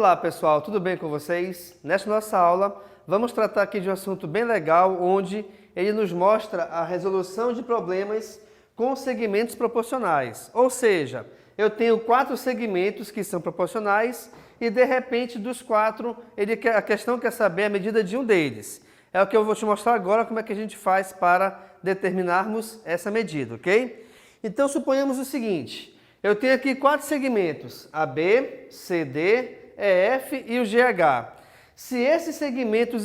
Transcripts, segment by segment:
Olá pessoal, tudo bem com vocês? Nesta nossa aula, vamos tratar aqui de um assunto bem legal, onde ele nos mostra a resolução de problemas com segmentos proporcionais. Ou seja, eu tenho 4 segmentos que são proporcionais e de repente dos 4, a questão quer saber a medida de um deles. É o que eu vou te mostrar agora como é que a gente faz para determinarmos essa medida, ok? Então suponhamos o seguinte, eu tenho aqui 4 segmentos, AB, CD, EF e o GH. Se esses segmentos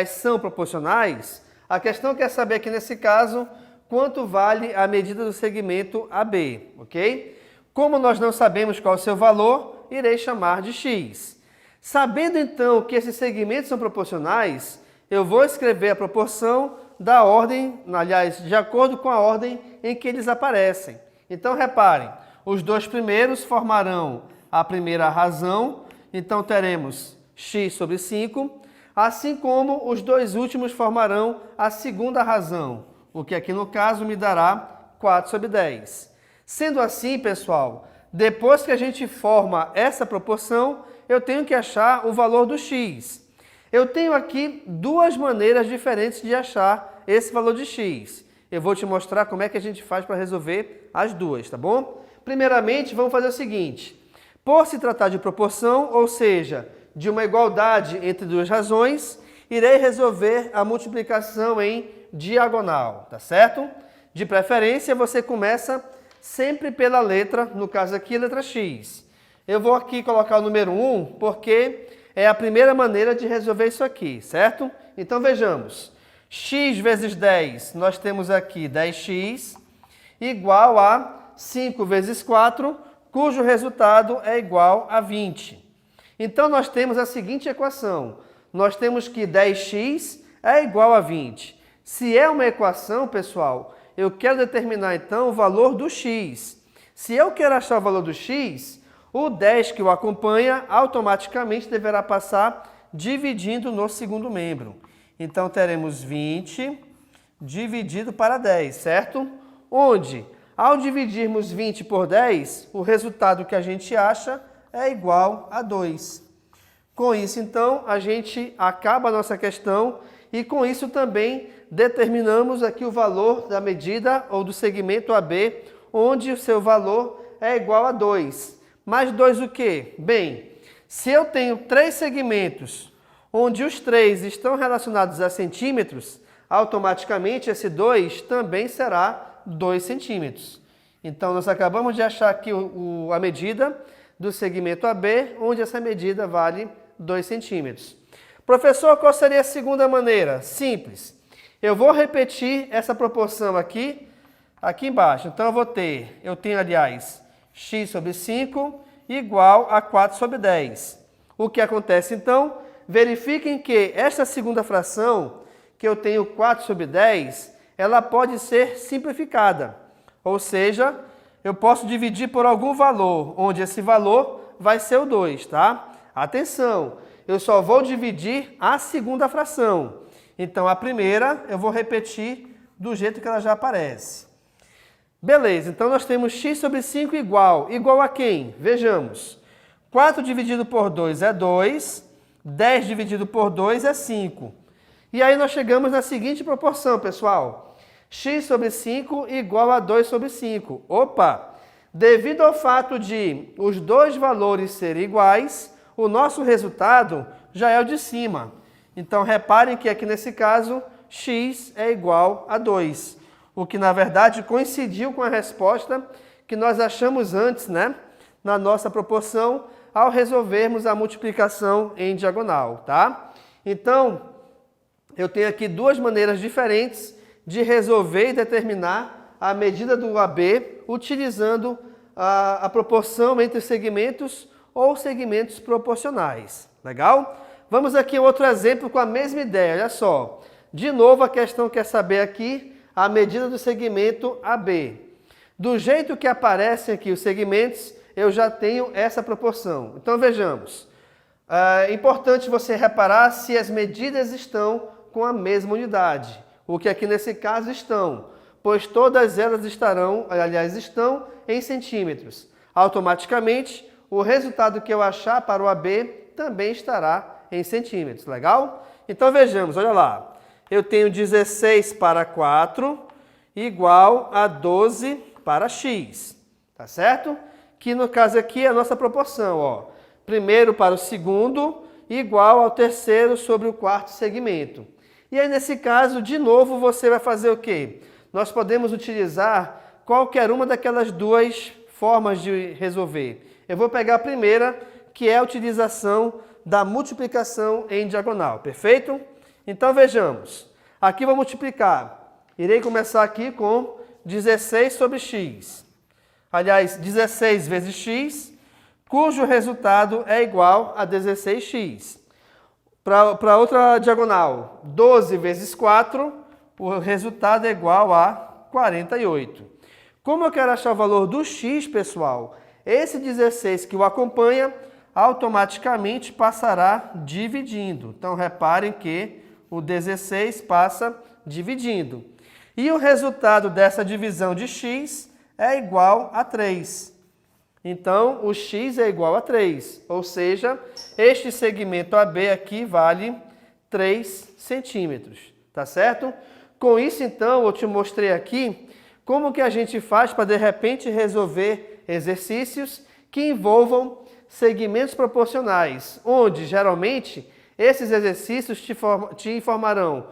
são proporcionais, a questão quer saber aqui nesse caso quanto vale a medida do segmento AB, ok? Como nós não sabemos qual é o seu valor, irei chamar de x. Sabendo então que esses segmentos são proporcionais, eu vou escrever a proporção da ordem, aliás, de acordo com a ordem em que eles aparecem. Então reparem, os 2 primeiros formarão a primeira razão, então teremos x sobre 5, assim como os 2 últimos formarão a segunda razão, o que aqui no caso me dará 4 sobre 10. Sendo assim, pessoal, depois que a gente forma essa proporção, eu tenho que achar o valor do x. Eu tenho aqui 2 maneiras diferentes de achar esse valor de x. Eu vou te mostrar como é que a gente faz para resolver as duas, tá bom? Primeiramente, vamos fazer o seguinte. Por se tratar de proporção, ou seja, de uma igualdade entre 2 razões, irei resolver a multiplicação em diagonal, tá certo? De preferência, você começa sempre pela letra, no caso aqui, a letra x. Eu vou aqui colocar o número 1, porque é a primeira maneira de resolver isso aqui, certo? Então vejamos, x vezes 10, nós temos aqui 10x, igual a 5 vezes 4, cujo resultado é igual a 20. Então, nós temos a seguinte equação. Nós temos que 10x é igual a 20. Se é uma equação, pessoal, eu quero determinar, então, o valor do x. Se eu quero achar o valor do x, o 10 que o acompanha automaticamente deverá passar dividindo no segundo membro. Então, teremos 20 dividido para 10, certo? Onde, ao dividirmos 20 por 10, o resultado que a gente acha é igual a 2. Com isso, então, a gente acaba a nossa questão e com isso também determinamos aqui o valor da medida ou do segmento AB, onde o seu valor é igual a 2. Mais 2 o quê? Bem, se eu tenho 3 segmentos, onde os 3 estão relacionados a centímetros, automaticamente esse 2 também será 2 centímetros. Então, nós acabamos de achar aqui a medida do segmento AB, onde essa medida vale 2 centímetros. Professor, qual seria a segunda maneira? Simples. Eu vou repetir essa proporção aqui embaixo. Então, eu tenho, aliás, x sobre 5 igual a 4 sobre 10. O que acontece, então? Verifiquem que esta segunda fração, que eu tenho 4 sobre 10, ela pode ser simplificada. Ou seja, eu posso dividir por algum valor, onde esse valor vai ser o 2, tá? Atenção, eu só vou dividir a segunda fração. Então, a primeira eu vou repetir do jeito que ela já aparece. Beleza, então nós temos x sobre 5 igual a quem? Vejamos. 4 dividido por 2 é 2, 10 dividido por 2 é 5. E aí nós chegamos na seguinte proporção, pessoal. X sobre 5 igual a 2 sobre 5. Opa! Devido ao fato de os 2 valores serem iguais, o nosso resultado já é o de cima. Então, reparem que aqui nesse caso, x é igual a 2. O que, na verdade, coincidiu com a resposta que nós achamos antes, né? Na nossa proporção, ao resolvermos a multiplicação em diagonal, tá? Então, eu tenho aqui 2 maneiras diferentes de resolver e determinar a medida do AB utilizando a proporção entre segmentos ou segmentos proporcionais. Legal? Vamos aqui a outro exemplo com a mesma ideia, olha só. De novo, a questão quer saber aqui a medida do segmento AB. Do jeito que aparecem aqui os segmentos, eu já tenho essa proporção. Então, vejamos. É importante você reparar se as medidas estão com a mesma unidade. O que aqui nesse caso estão, pois todas elas estão em centímetros. Automaticamente, o resultado que eu achar para o AB também estará em centímetros, legal? Então vejamos, olha lá, eu tenho 16 para 4 igual a 12 para x, tá certo? Que no caso aqui é a nossa proporção, ó. Primeiro para o segundo igual ao terceiro sobre o quarto segmento. E aí nesse caso, de novo, você vai fazer o quê? Nós podemos utilizar qualquer uma daquelas duas formas de resolver. Eu vou pegar a primeira, que é a utilização da multiplicação em diagonal, perfeito? Então vejamos, aqui vou multiplicar, irei começar aqui com 16 sobre x, aliás, 16 vezes x, cujo resultado é igual a 16x. Para outra diagonal, 12 vezes 4, o resultado é igual a 48. Como eu quero achar o valor do x, pessoal, esse 16 que o acompanha, automaticamente passará dividindo. Então, reparem que o 16 passa dividindo. E o resultado dessa divisão de x é igual a 3. Então, o x é igual a 3. Ou seja, este segmento AB aqui vale 3 centímetros. Tá certo? Com isso, então, eu te mostrei aqui como que a gente faz para, de repente, resolver exercícios que envolvam segmentos proporcionais, onde, geralmente, esses exercícios te informarão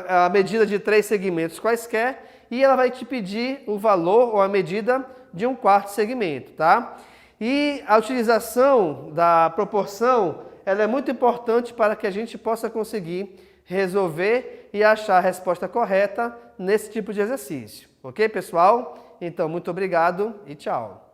a medida de 3 segmentos quaisquer e ela vai te pedir o valor ou a medida de um quarto segmento, tá? E a utilização da proporção, ela é muito importante para que a gente possa conseguir resolver e achar a resposta correta nesse tipo de exercício. Ok, pessoal? Então, muito obrigado e tchau!